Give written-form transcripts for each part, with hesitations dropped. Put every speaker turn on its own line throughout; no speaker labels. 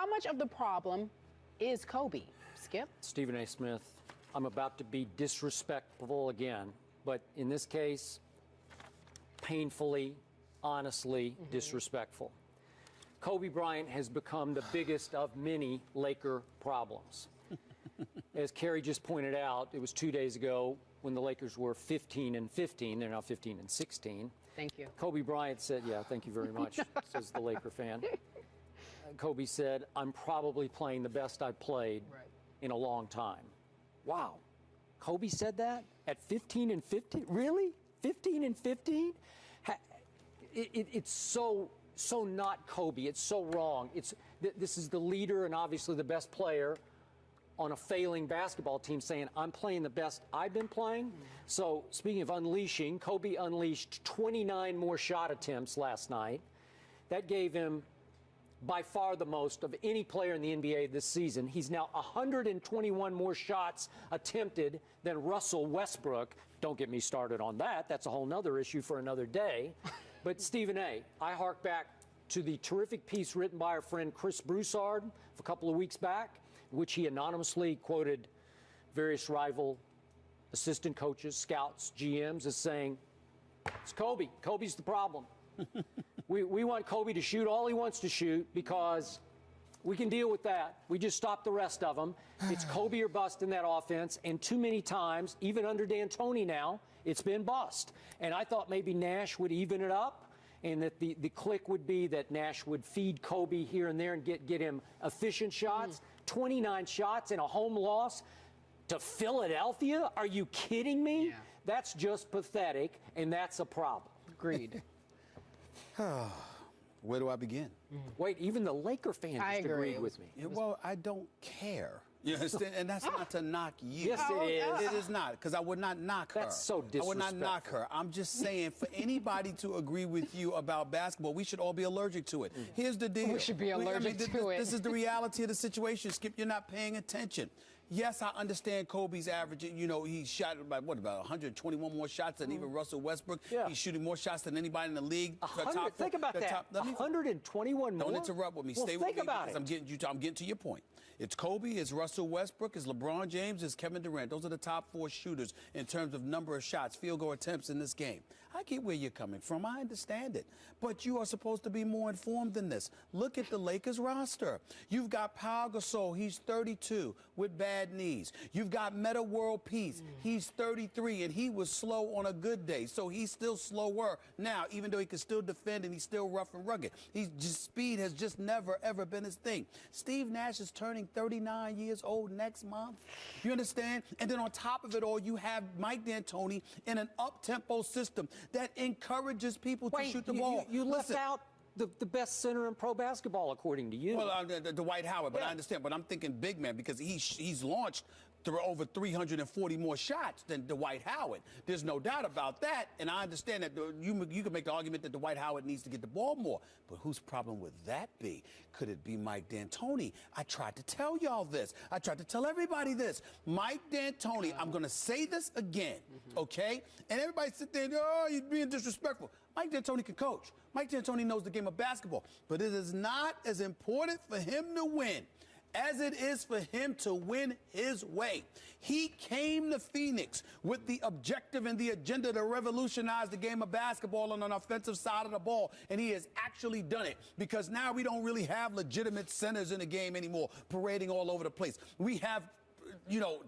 How much of the problem is Kobe? Skip?
Stephen A. Smith, I'm about to be disrespectful again, but in this case, painfully, honestly disrespectful. Kobe Bryant has become the biggest of many Laker problems. As Kerry just pointed out, it was 2 days ago when the Lakers were 15-15. They're now 15-16.
Thank you.
Kobe Bryant said, yeah, thank you very much, says the Laker fan. Kobe said, I'm probably playing the best I've played in a long time. Wow. Kobe said that at 15-15? Really? 15-15? It's so not Kobe. It's so wrong. This is the leader and obviously the best player on a failing basketball team saying, I'm playing the best I've been playing. So speaking of unleashing, Kobe unleashed 29 more shot attempts last night. That gave him by far the most of any player in the NBA this season. He's now 121 more shots attempted than Russell Westbrook. Don't get me started on that. That's a whole nother issue for another day. But Stephen A., I hark back to the terrific piece written by our friend Chris Broussard a couple of weeks back, in which he anonymously quoted various rival assistant coaches, scouts, GMs as saying, it's Kobe. Kobe's the problem. We want Kobe to shoot all he wants to shoot because we can deal with that. We just stop the rest of them. It's Kobe or bust in that offense, and too many times, even under D'Antoni now, it's been bust. And I thought maybe Nash would even it up, and that the click would be that Nash would feed Kobe here and there and get him efficient shots. 29 shots in a home loss to Philadelphia? Are you kidding me?
Yeah.
That's just pathetic, and that's a problem.
Agreed.
Where do I begin?
Wait, even the Laker fans just agreed with me.
Yeah, well, I don't care. You understand? And that's not to knock you.
Yes, it is.
It is not, because I would not knock her.
That's so disrespectful.
I would not knock her. I'm just saying, for anybody to agree with you about basketball, we should all be allergic to it. Here's the deal.
We should be allergic to it.
This is the reality of the situation, Skip. You're not paying attention. Yes, I understand Kobe's averaging. You know, he shot about 121 more shots than even Russell Westbrook.
Yeah.
He's shooting more shots than anybody in the league.
Think about that. 121 more.
Don't interrupt with me.
Well,
Stay with me
about
because I'm getting to your point. It's Kobe, it's Russell Westbrook, it's LeBron James, it's Kevin Durant. Those are the top 4 shooters in terms of number of shots, field goal attempts in this game. I get where you're coming from. I understand it. But you are supposed to be more informed than this. Look at the Lakers roster. You've got Pau Gasol. He's 32 with bad knees. You've got Meta World Peace. He's 33, and he was slow on a good day. So he's still slower now, even though he can still defend and he's still rough and rugged. Speed has just never, ever been his thing. Steve Nash is turning 39 years old next month. You understand? And then on top of it all, you have Mike D'Antoni in an up-tempo system that encourages people to shoot the ball.
You left out the best center in pro basketball, according to you.
Well, Dwight Howard, but I understand. But I'm thinking big man because he's launched over 340 more shots than Dwight Howard. There's no doubt about that. And I understand that you can make the argument that Dwight Howard needs to get the ball more. But whose problem would that be? Could it be Mike D'Antoni? I tried to tell y'all this. I tried to tell everybody this. Mike D'Antoni, I'm going to say this again, okay? And everybody sit there and, oh, you're being disrespectful. Mike D'Antoni can coach. Mike D'Antoni knows the game of basketball. But it is not as important for him to win as it is for him to win his way. He came to Phoenix with the objective and the agenda to revolutionize the game of basketball on an offensive side of the ball, and he has actually done it because now we don't really have legitimate centers in the game anymore parading all over the place. We have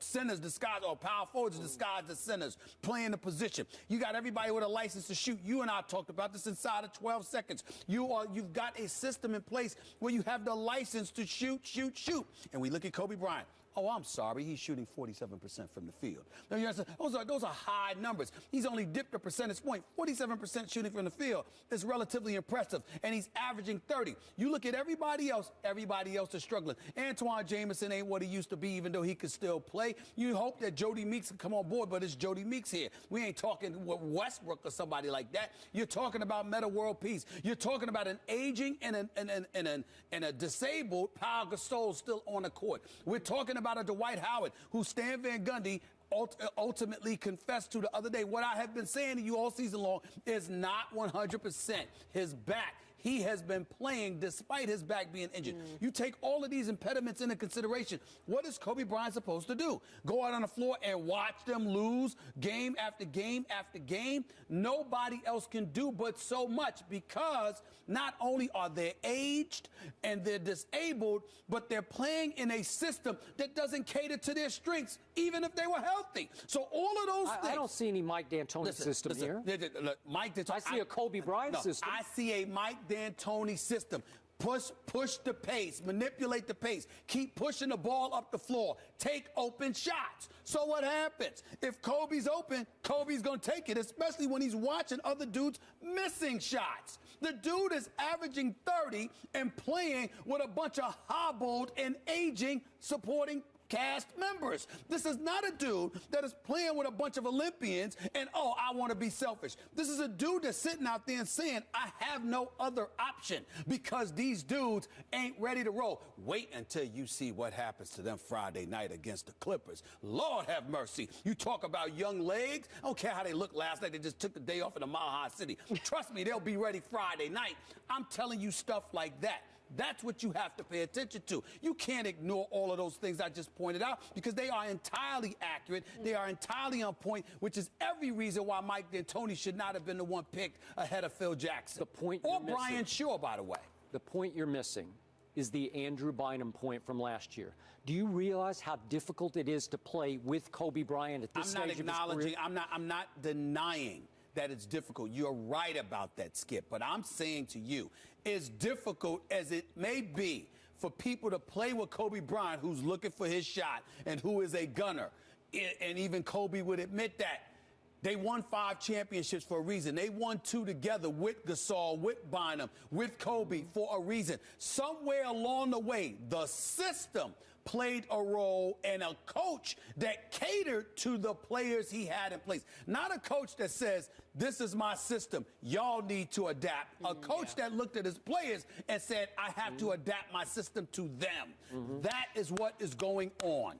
centers disguised or power forwards disguised as centers playing the position. You got everybody with a license to shoot. You and I talked about this inside of 12 seconds. You've got a system in place where you have the license to shoot. And we look at Kobe Bryant. Oh, I'm sorry. He's shooting 47% from the field. Now, you understand? Those are high numbers. He's only dipped a percentage point. 47% shooting from the field is relatively impressive, and he's averaging 30. You look at everybody else is struggling. Antoine Jameson ain't what he used to be, even though he could still play. You hope that Jody Meeks can come on board, but it's Jody Meeks here. We ain't talking Westbrook or somebody like that. You're talking about Meta World Peace. You're talking about an aging and a disabled Pau Gasol still on the court. We're talking about a Dwight Howard who Stan Van Gundy ultimately confessed to the other day. What I have been saying to you all season long is not 100%. His back, he has been playing despite his back being injured. You take all of these impediments into consideration. What is Kobe Bryant supposed to do? Go out on the floor and watch them lose game after game after game? Nobody else can do but so much, because not only are they aged and they're disabled, but they're playing in a system that doesn't cater to their strengths, even if they were healthy. So all of those things.
I don't see any Mike D'Antoni system here.
Look, Mike D'Antoni.
I see a Kobe Bryant system.
I see a Mike D'Antoni system. Push the pace, manipulate the pace, keep pushing the ball up the floor, take open shots. So what happens? If Kobe's open, Kobe's going to take it, especially when he's watching other dudes missing shots. The dude is averaging 30 and playing with a bunch of hobbled and aging supporting cast members. This is not a dude that is playing with a bunch of Olympians and, oh, I want to be selfish. This is a dude that's sitting out there and saying, I have no other option, because these dudes ain't ready to roll. Wait until you see what happens to them Friday night against the Clippers. Lord have mercy. You talk about young legs. I don't care how they looked last night. They just took the day off in the Mile High City. Trust me, they'll be ready Friday night. I'm telling you stuff like that. That's what you have to pay attention to. You can't ignore all of those things I just pointed out, because they are entirely accurate. They are entirely on point, which is every reason why Mike D'Antoni should not have been the one picked ahead of Phil Jackson.
The point
or Brian Shaw, by the way. The
point you're missing is the Andrew Bynum point from last year. Do you realize how difficult it is to play with Kobe Bryant at this stage of his career?
I'm not denying that it's difficult. You're right about that, Skip. But I'm saying to you, as difficult as it may be for people to play with Kobe Bryant, who's looking for his shot and who is a gunner, and even Kobe would admit that, they won 5 championships for a reason. They won 2 together with Gasol, with Bynum, with Kobe for a reason. Somewhere along the way, the system played a role, and a coach that catered to the players he had in place. Not a coach that says, this is my system, y'all need to adapt. A coach that looked at his players and said, I have to adapt my system to them. That is what is going on.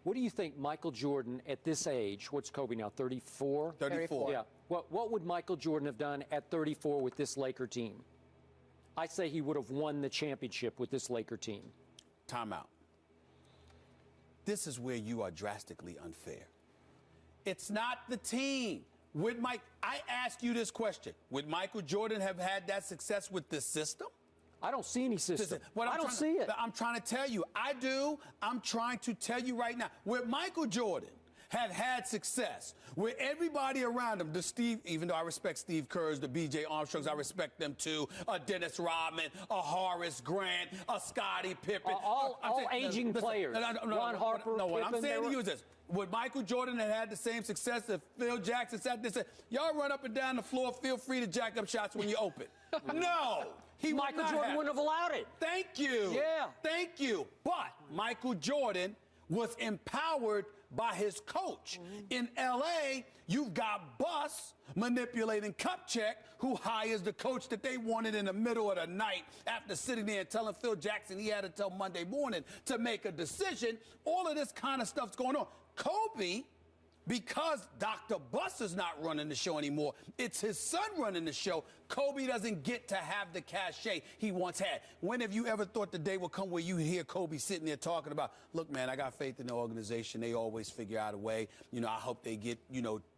What do you think Michael Jordan at this age, what's Kobe now, 34?
34.
Yeah. What would Michael Jordan have done at 34 with this Laker team? I say he would have won the championship with this Laker team.
Timeout. This is where you are drastically unfair. It's not the team. I ask you this question. Would Michael Jordan have had that success with this system?
I don't see any system. I don't see it.
I'm trying to tell you. I do. I'm trying to tell you right now. Would Michael Jordan have had success where everybody around him, even though I respect Steve Kerr's, the B.J. Armstrongs, I respect them too, a Dennis Rodman, a Horace Grant, a Scottie Pippen.
All aging players. Ron Harper,
No, what I'm
Pippen,
saying to you is this. Would Michael Jordan have had the same success if Phil Jackson sat there and said, y'all run up and down the floor, feel free to jack up shots when you open? No.
Michael Jordan wouldn't have allowed it.
Thank you.
Yeah.
Thank you. But Michael Jordan was empowered by his coach. In L.A., you've got Buss manipulating Kupchak, who hires the coach that they wanted in the middle of the night after sitting there and telling Phil Jackson he had until Monday morning to make a decision. All of this kind of stuff's going on. Kobe, because Dr. Buss is not running the show anymore, it's his son running the show. Kobe doesn't get to have the cachet he once had. When have you ever thought the day will come where you hear Kobe sitting there talking about, look, man, I got faith in the organization. They always figure out a way. I hope they get,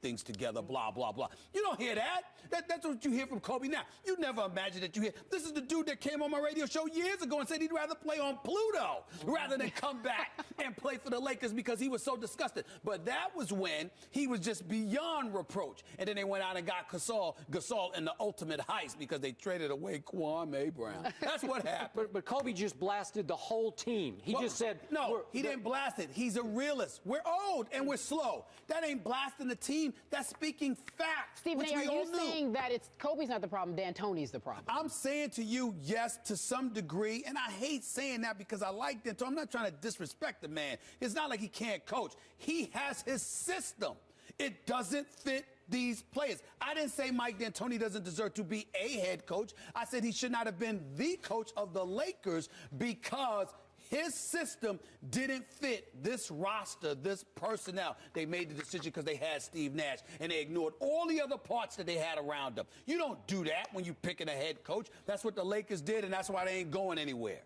things together, blah, blah, blah. You don't hear that. That's what you hear from Kobe now. You never imagine that you hear. This is the dude that came on my radio show years ago and said he'd rather play on Pluto rather than come back and play for the Lakers because he was so disgusted. But that was when he was just beyond reproach. And then they went out and got Gasol in the ultimate heist because they traded away Kwame Brown. That's what happened.
But Kobe just blasted the whole team. He just said...
No, he didn't blast it. He's a realist. We're old and we're slow. That ain't blasting the team. That's speaking facts.
Stephen A., are you saying that Kobe's not the problem, D'Antoni's the problem?
I'm saying to you, yes, to some degree, and I hate saying that because I like D'Antoni. I'm not trying to disrespect the man. It's not like he can't coach. He has his system. It doesn't fit these players. I didn't say Mike D'Antoni doesn't deserve to be a head coach. I said he should not have been the coach of the Lakers because His system didn't fit this roster, this personnel. They made the decision because they had Steve Nash, and they ignored all the other parts that they had around them. You don't do that when you're picking a head coach. That's what the Lakers did, and that's why they ain't going anywhere.